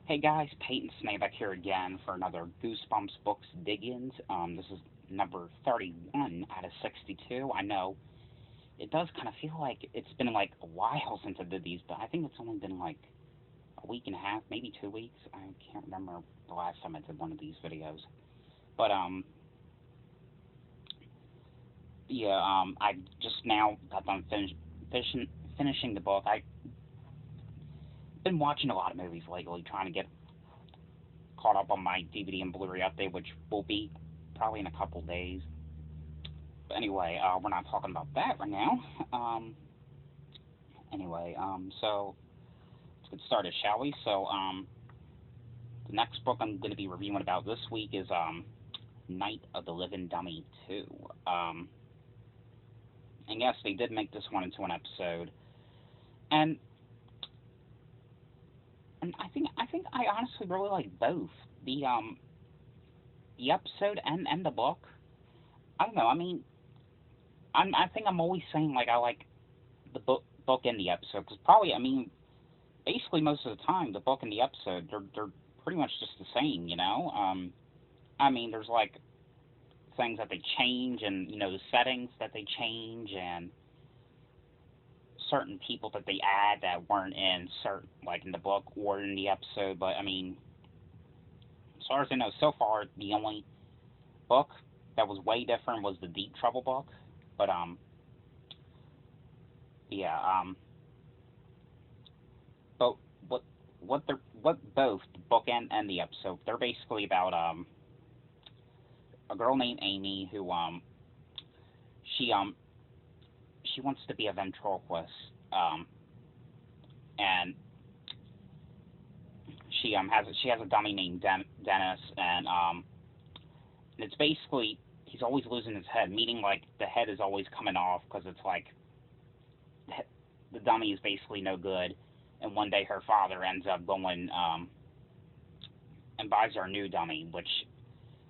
Hey guys, Peyton Snabeck here again for another Goosebumps Books Dig-Ins. This is number 31 out of 62. I know it does kind of feel like it's been like a while since I did these, but I think it's only been like a week and a half, maybe 2 weeks. I can't remember the last time I did one of these videos. But yeah, I just now got done finishing the book. I've been watching a lot of movies lately, trying to get caught up on my DVD and Blu-ray update, which will be probably in a couple days. But anyway, we're not talking about that right now. Um, so let's get started, shall we? The next book I'm going to be reviewing about this week is Night of the Living Dummy 2. Um, and yes, they did make this one into an episode, and and I honestly really like both the episode and the book. I don't know. I mean, I think I'm always saying like I like the book and the episode because probably I mean basically most of the time the book and the episode they're pretty much just the same, you know. I mean there's like things that they change and the settings that they change and certain people that they add that weren't in certain like in the book or in the episode. But I mean, as far as I know, so far the only book that was way different was the Deep Trouble book. But yeah, but what both the book and the episode they're basically about a girl named Amy who she um she wants to be a ventriloquist and she has a dummy named Dennis and it's basically he's always losing his head, meaning like the head is always coming off because it's like the dummy is basically no good. And one day her father ends up going and buys her a new dummy, which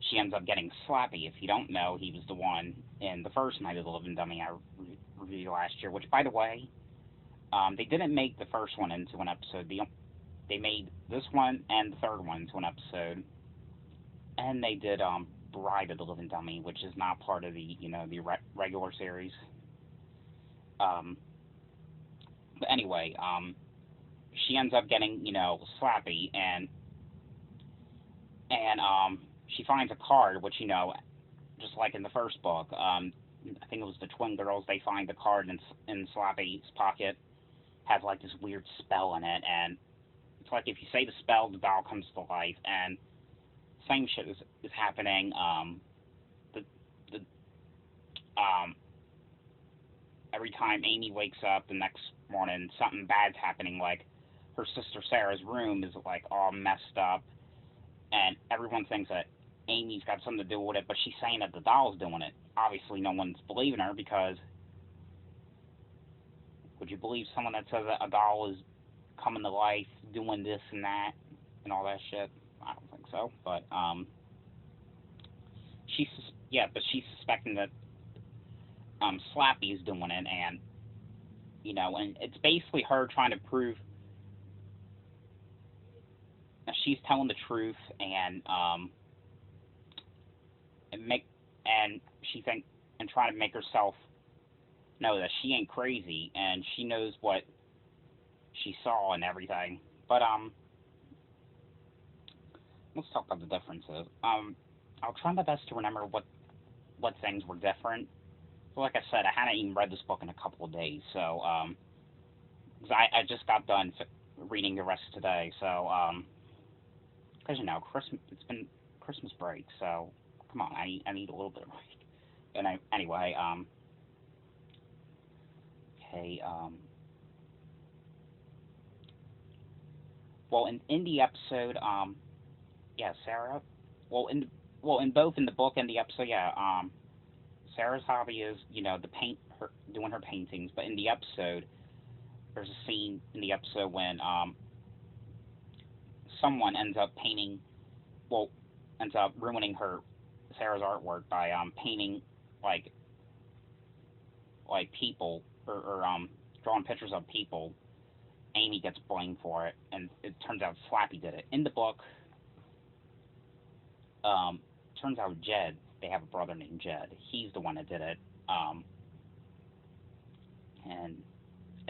she ends up getting Slappy. If you don't know, he was the one in the first Night of the Living Dummy I reviewed last year. Which, by the way, they didn't make the first one into an episode. They made this one and the third one into an episode, and they did Bride of the Living Dummy, which is not part of the the regular series. Um, but anyway, she ends up getting Slappy, and she finds a card, which just like in the first book. I think it was the twin girls. They find the card in Slappy's pocket, has like this weird spell in it, and it's like if you say the spell, the doll comes to life, and same shit is happening. The the um every time Amy wakes up the next morning, something bad's happening. Like her sister Sarah's room is like all messed up, and everyone thinks that Amy's got something to do with it, but she's saying that the doll's doing it. Obviously, no one's believing her because would you believe someone that says that a doll is coming to life, doing this and that, and all that shit? I don't think so. But but she's suspecting that Slappy is doing it, and and it's basically her trying to prove that she's telling the truth, and make and she think and trying to make herself know that she ain't crazy and she knows what she saw and everything. But let's talk about the differences. I'll try my best to remember what things were different. So like I said, I hadn't even read this book in a couple of days, so 'cause I just got done reading the rest today. So because Christmas it's been Christmas break, so come on, I need a little bit of break. And anyway, okay, well in the episode, yeah, Sarah, well in both in the book and the episode, yeah, Sarah's hobby is the doing her paintings, but in the episode there's a scene in the episode when someone ends up painting, well, ends up ruining her Sarah's artwork by painting like people or drawing pictures of people Amy gets blamed for it, and it turns out Slappy did it. In the book, um, turns out Jed, they have a brother named Jed. He's the one that did it. And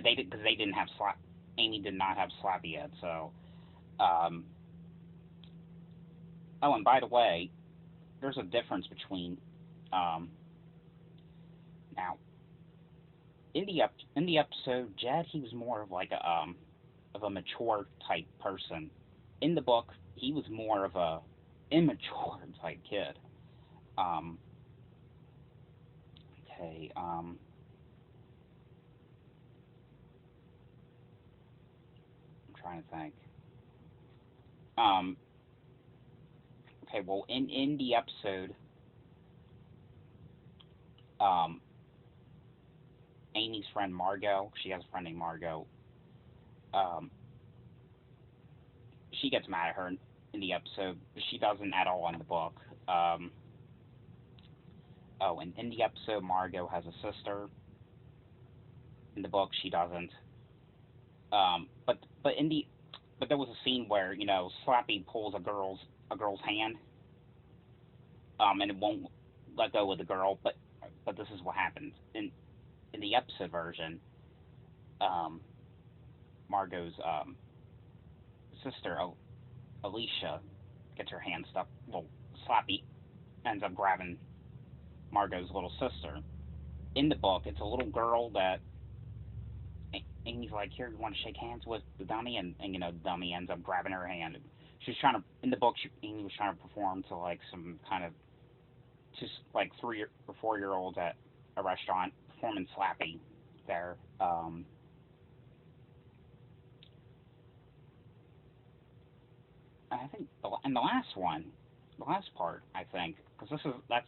they did because they didn't have Slap. Amy did not have Slappy yet. So, um, oh, and by the way, there's a difference between um, now in the episode, Jed he was more of a mature type person. In the book, he was more of a immature type kid. Um, okay, I'm trying to think. Um, okay, well, in the episode, um, Amy's friend Margot, she has a friend named Margot. Um, she gets mad at her in the episode, but she doesn't at all in the book. Um, oh, and in the episode, Margot has a sister. In the book, she doesn't. But in the but there was a scene where Slappy pulls a girl's hand, and it won't let go of the girl. But this is what happens in the episode version. Um, Margot's sister Alicia gets her hand stuck. Well, Slappy ends up grabbing Margot's little sister. In the book, it's a little girl that Amy's like, "Here, you want to shake hands with the dummy?" And the dummy ends up grabbing her hand. She's trying to in the book. Amy was trying to perform to like some kind of just like 3 or 4 year olds at a restaurant performing Slappy there. I think and the last one, the last part, I think, because that's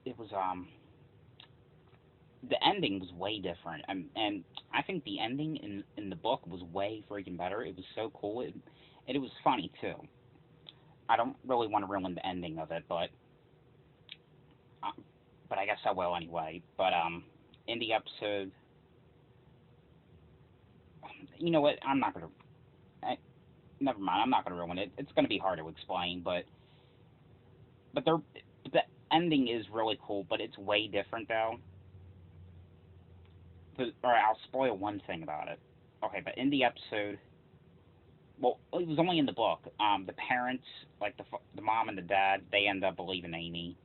it was the ending was way different, and I think the ending in the book was way freaking better. It was so cool, and it was funny too. I don't really want to ruin the ending of it, uh, but I guess I will anyway. But in the episode, you know what? I'm not gonna. Never mind. I'm not gonna ruin it. It's gonna be hard to explain, but the ending is really cool, but it's way different though. Or I'll spoil one thing about it. Okay, but in the episode, well, it was only in the book. The parents, like the mom and the dad, they end up believing Amy,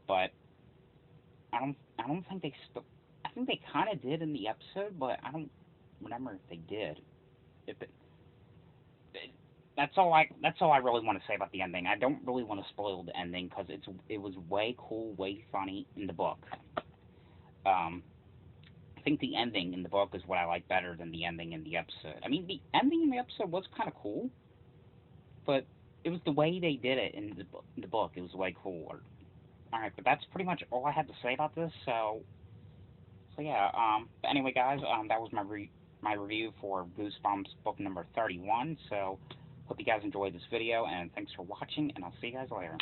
but I don't think they I think they kind of did in the episode, but I don't remember if they did. If it, that's all I really want to say about the ending. I don't really want to spoil the ending because it was way cool, way funny in the book. Um, I think the ending in the book is what I like better than the ending in the episode. I mean, the ending in the episode was kind of cool, but it was the way they did it in the book. It was way cooler. All right, but that's pretty much all I had to say about this. So yeah. But anyway, guys, that was my review for Goosebumps book number 31. So hope you guys enjoyed this video, and thanks for watching, and I'll see you guys later.